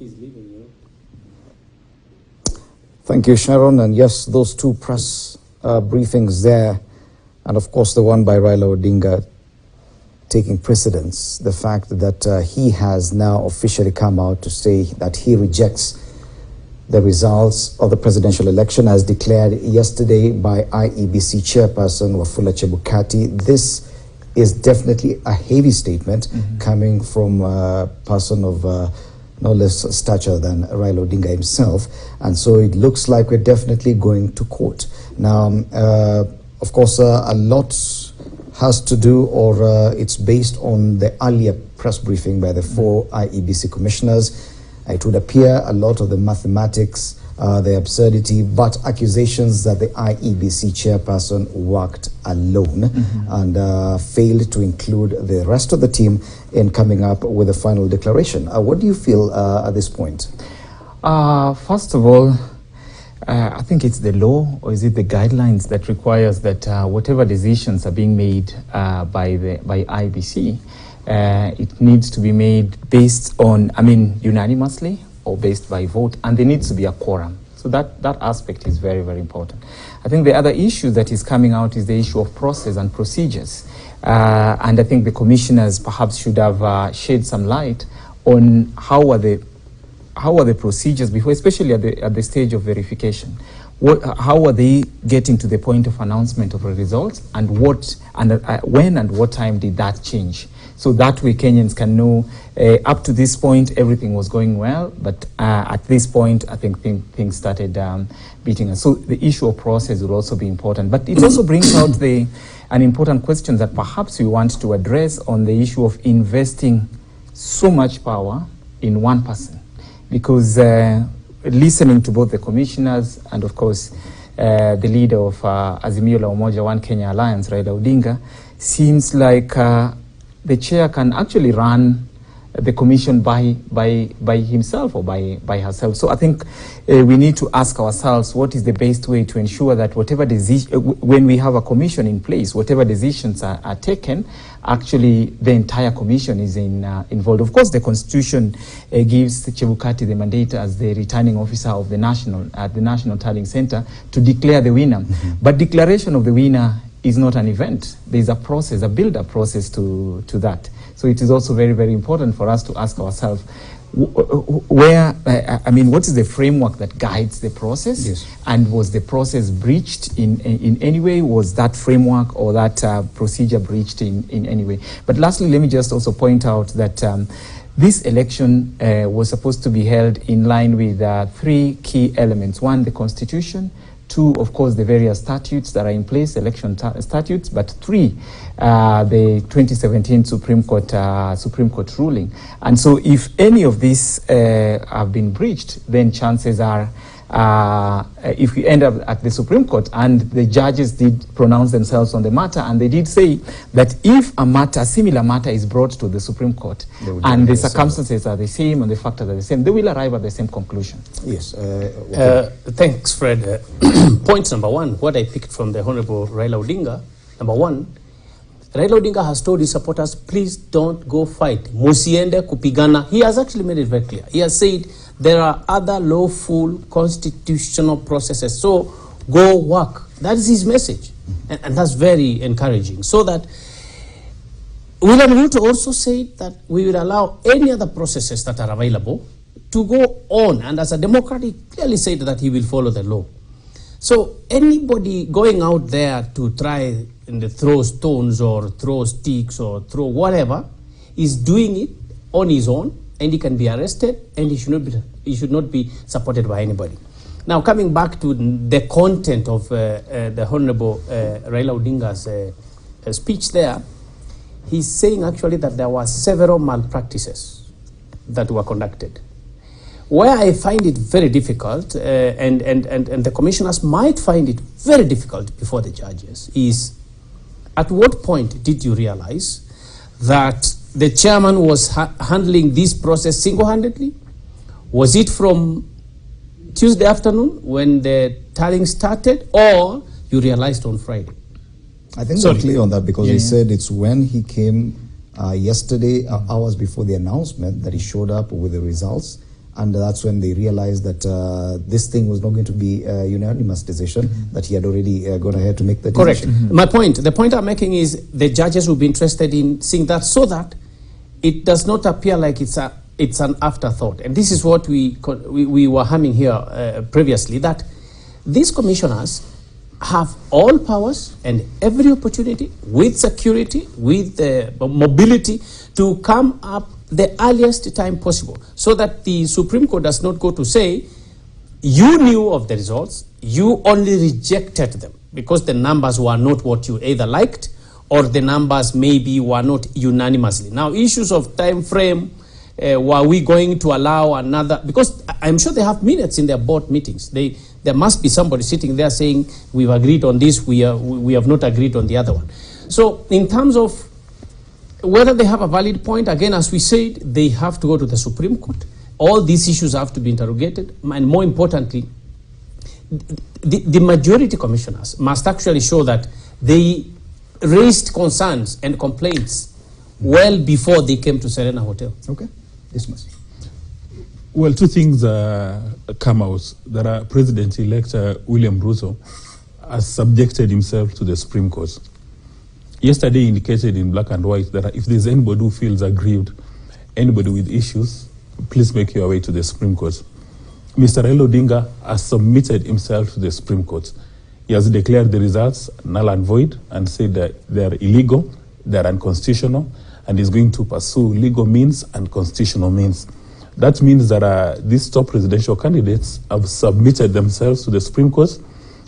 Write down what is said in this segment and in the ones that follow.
he's leaving, you know. Thank you, Sharon. And yes, those two press briefings there, and of course the one by Raila Odinga taking precedence, the fact that he has now officially come out to say that he rejects the results of the presidential election as declared yesterday by IEBC Chairperson Wafula Chebukati. This is definitely a heavy statement coming from a person of no less stature than Raila Odinga himself. And so it looks like we're definitely going to court. Now, of course, a lot has to do, or it's based on the earlier press briefing by the four IEBC commissioners. It would appear a lot of the mathematics, the absurdity, but accusations that the IEBC chairperson worked alone and failed to include the rest of the team in coming up with a final declaration. What do you feel at this point? First of all, I think it's the law, or is it the guidelines that requires that whatever decisions are being made by IEBC, it needs to be made based on, unanimously or based by vote, and there needs to be a quorum. So that aspect is very, very important. I think the other issue that is coming out is the issue of process and procedures. And I think the commissioners perhaps should have shed some light on how are the procedures before, especially at the stage of verification. How are they getting to the point of announcement of the results, and when and what time did that change? So that way Kenyans can know up to this point everything was going well, but at this point I think things started beating us. So the issue of process will also be important. But it also brings out an important question that perhaps we want to address on the issue of investing so much power in one person. Because listening to both the commissioners and of course the leader of Azimio la Umoja One Kenya Alliance, Raila Odinga, seems like the chair can actually run the commission by himself or by herself. So I think we need to ask ourselves what is the best way to ensure that whatever decision, when we have a commission in place, whatever decisions are taken, actually the entire commission is involved. Of course, the Constitution gives Chebukati the mandate as the returning officer of the National Tallying Center to declare the winner. But declaration of the winner is not an event. There's a process, a build-up process to that. So it is also very, very important for us to ask ourselves, what is the framework that guides the process? Yes. And was the process breached in any way? Was that framework or that procedure breached in any way? But lastly, let me just also point out that this election was supposed to be held in line with three key elements. One, the Constitution. Two, of course, the various statutes that are in place, election statutes, but three, the 2017 Supreme Court ruling. And so if any of these have been breached, then chances are, if we end up at the Supreme Court, and the judges did pronounce themselves on the matter, and they did say that if a similar matter is brought to the Supreme Court, and the circumstances are the same and the factors are the same, they will arrive at the same conclusion. Yes. Thanks, Fred. Point number one, what I picked from the Honorable Raila Odinga, number one, Raila Odinga has told his supporters, please don't go fight. Musiende kupigana. He has actually made it very clear. He has said there are other lawful constitutional processes. So go work. That is his message. And that's very encouraging. So that William Ruto also said that we will allow any other processes that are available to go on. And as a Democrat, he clearly said that he will follow the law. So anybody going out there to try and throw stones or throw sticks or throw whatever is doing it on his own, and he can be arrested, and he should not be supported by anybody. Now, coming back to the content of the Honorable Raila Odinga's speech there, he's saying actually that there were several malpractices that were conducted. Where I find it very difficult, and the commissioners might find it very difficult before the judges, is at what point did you realize that the chairman was handling this process single-handedly? Was it from Tuesday afternoon when the tallying started, or you realized on Friday? I think they're clear on that, because he said it's when he came yesterday, hours before the announcement, that he showed up with the results, And that's when they realized that this thing was not going to be a unanimous decision, that he had already gone ahead to make the decision. Correct. The point I'm making is the judges will be interested in seeing that, so that it does not appear like it's an afterthought. And this is what we were humming here previously, that these commissioners have all powers and every opportunity, with security, with mobility, to come up the earliest time possible, so that the Supreme Court does not go to say, you knew of the results, you only rejected them because the numbers were not what you either liked, or the numbers maybe were not unanimously. Now, issues of time frame, were we going to allow another, because I'm sure they have minutes in their board meetings. There must be somebody sitting there saying, we've agreed on this, we have not agreed on the other one. So in terms of whether they have a valid point, again, as we said, they have to go to the Supreme Court. All these issues have to be interrogated, and more importantly, the majority commissioners must actually show that they raised concerns and complaints well before they came to Serena Hotel. Okay, dismiss. Well, two things come out. That President-elect William Ruto has subjected himself to the Supreme Court. Yesterday he indicated in black and white that if there's anybody who feels aggrieved, anybody with issues, please make your way to the Supreme Court. Mr. Raila Odinga has submitted himself to the Supreme Court. He has declared the results null and void and said that they are illegal, they are unconstitutional, and is going to pursue legal means and constitutional means. That means that these top presidential candidates have submitted themselves to the Supreme Court,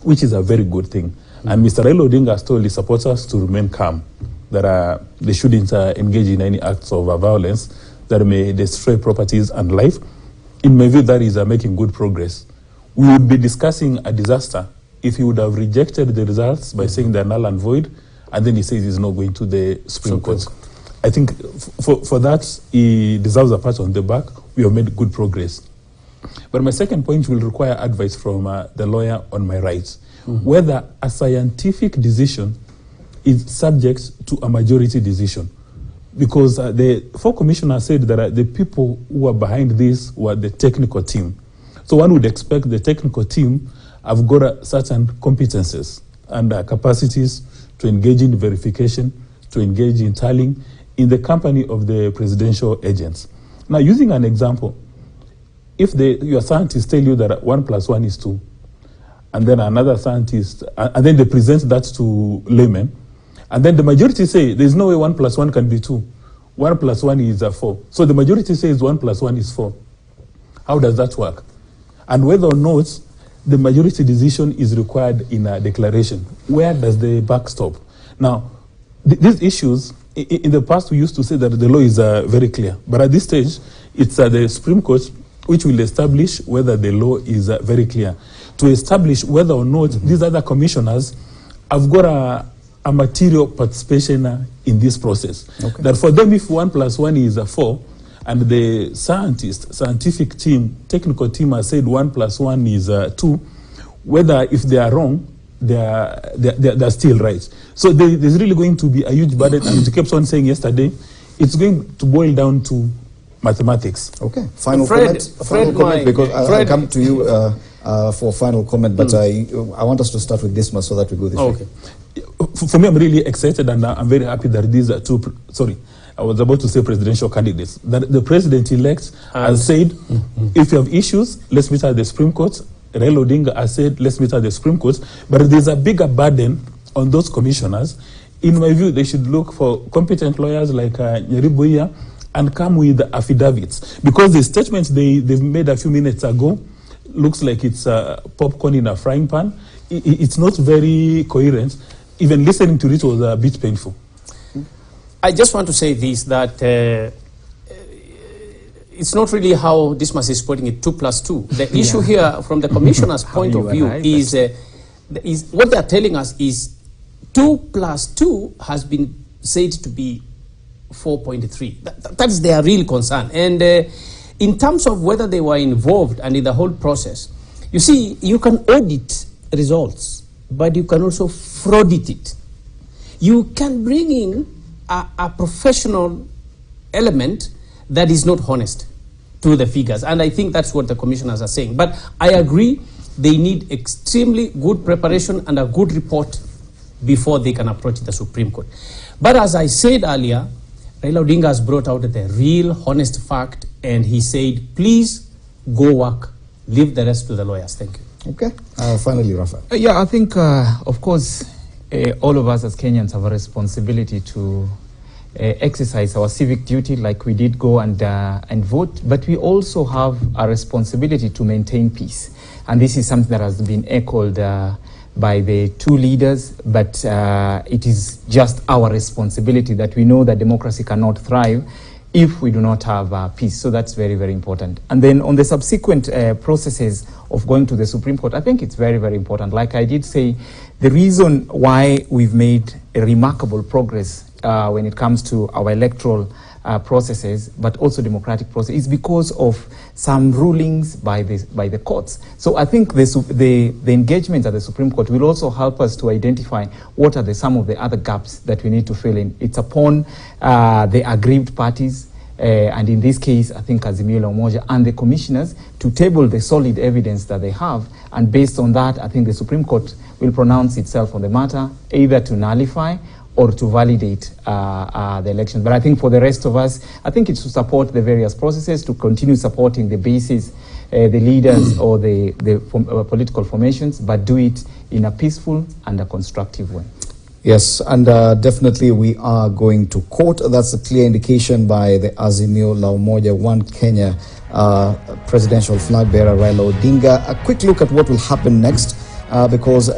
which is a very good thing. And Mr. Raila Odinga has told his supporters to remain calm, that they shouldn't engage in any acts of violence that may destroy properties and life. In my view, that is making good progress. We would be discussing a disaster if he would have rejected the results by saying they're null and void, and then he says he's not going to the Supreme Court. I think for that, he deserves a pat on the back. We have made good progress. But my second point will require advice from the lawyer on my right. Whether a scientific decision is subject to a majority decision. Because the four commissioners said that the people who are behind this were the technical team. So one would expect the technical team have got certain competences and capacities to engage in verification, to engage in tallying in the company of the presidential agents. Now, using an example, if your scientists tell you that 1 + 1 is 2, and then another scientist, and then they present that to laymen, and then the majority say, there's no way 1 + 1 can be 2. 1 + 1 is 4. So the majority says 1 + 1 is 4. How does that work? And whether or not the majority decision is required in a declaration, where does the buck stop? Now, these issues, in the past we used to say that the law is very clear. But at this stage, it's the Supreme Court which will establish whether the law is very clear, to establish whether or not these other commissioners have got a material participation in this process. Okay. That for them, if 1 + 1 is 4, and the scientific team, technical team has said 1 + 1 is 2, whether if they are wrong, they're still right. So there's really going to be a huge burden, and it keeps on saying yesterday, it's going to boil down to mathematics. Okay, final comment, because I'll come to you for final comment, but I want us to start with this so that we go this way. Okay. For me, I'm really excited, and I'm very happy that these are I was about to say presidential candidates. That the president-elect has said, if you have issues, let's meet at the Supreme Court. Raila Odinga has said, let's meet at the Supreme Court. But there's a bigger burden on those commissioners. In my view, they should look for competent lawyers like Nyeribuya and come with affidavits. Because the statements they've made a few minutes ago looks like it's popcorn in a frying pan. It's not very coherent. Even listening to it was a bit painful. I just want to say this, that it's not really how Dismas is putting it, 2 + 2. The issue here, from the commissioner's point of view, is what they're telling us is 2 + 2 has been said to be 4.3. That's their real concern. And in terms of whether they were involved and in the whole process, you see, you can audit results, but you can also fraud it. You can bring in a professional element that is not honest through the figures. And I think that's what the commissioners are saying. But I agree, they need extremely good preparation and a good report before they can approach the Supreme Court. But as I said earlier, Raila Odinga has brought out the real, honest fact, and he said, please go work. Leave the rest to the lawyers. Thank you. Okay. Finally, Rafa. Yeah, I think, of course, all of us as Kenyans have a responsibility to exercise our civic duty, like we did go and vote, but we also have a responsibility to maintain peace. And this is something that has been echoed by the two leaders, but it is just our responsibility that we know that democracy cannot thrive if we do not have peace. So that's very, very important. And then on the subsequent processes of going to the Supreme Court, I think it's very, very important. Like I did say, the reason why we've made a remarkable progress when it comes to our electoral processes, but also democratic process, is because of some rulings by the courts. So I think the engagement at the Supreme Court will also help us to identify what are some of the other gaps that we need to fill in. It's upon the aggrieved parties, and in this case, I think Azimio la Umoja and the commissioners to table the solid evidence that they have, and based on that, I think the Supreme Court will pronounce itself on the matter, either to nullify or to validate the election. But I think for the rest of us, I think it's to support the various processes, to continue supporting the bases, the leaders or the political formations, but do it in a peaceful and a constructive way. Yes, and definitely we are going to court. That's a clear indication by the Azimio la Umoja One Kenya presidential flag bearer Raila Odinga. A quick look at what will happen next, because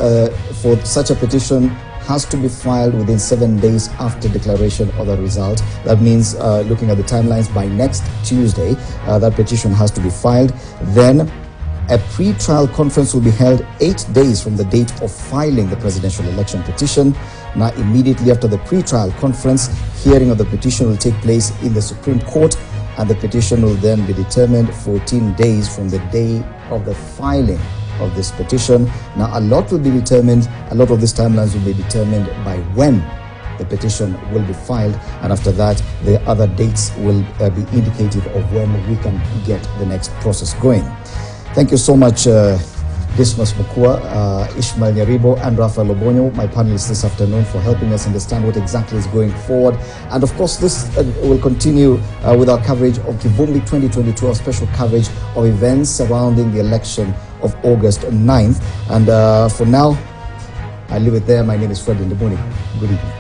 for such a petition has to be filed within 7 days after declaration of the result. That means, looking at the timelines, by next Tuesday, that petition has to be filed. Then a pre-trial conference will be held 8 days from the date of filing the presidential election petition. Now, immediately after the pre-trial conference, hearing of the petition will take place in the Supreme Court, and the petition will then be determined 14 days from the day of the filing of this petition. Now, a lot will be determined, a lot of these timelines will be determined by when the petition will be filed, and after that, the other dates will be indicative of when we can get the next process going. Thank you so much, Dismas Mukua, Ishmael Nyaribo, and Rafael Obonyo, my panelists this afternoon, for helping us understand what exactly is going forward. And of course, this will continue with our coverage of Kivumbi 2022, our special coverage of events surrounding the election of August 9th. And for now, I leave it there. My name is Fred Ndimuni. Good evening.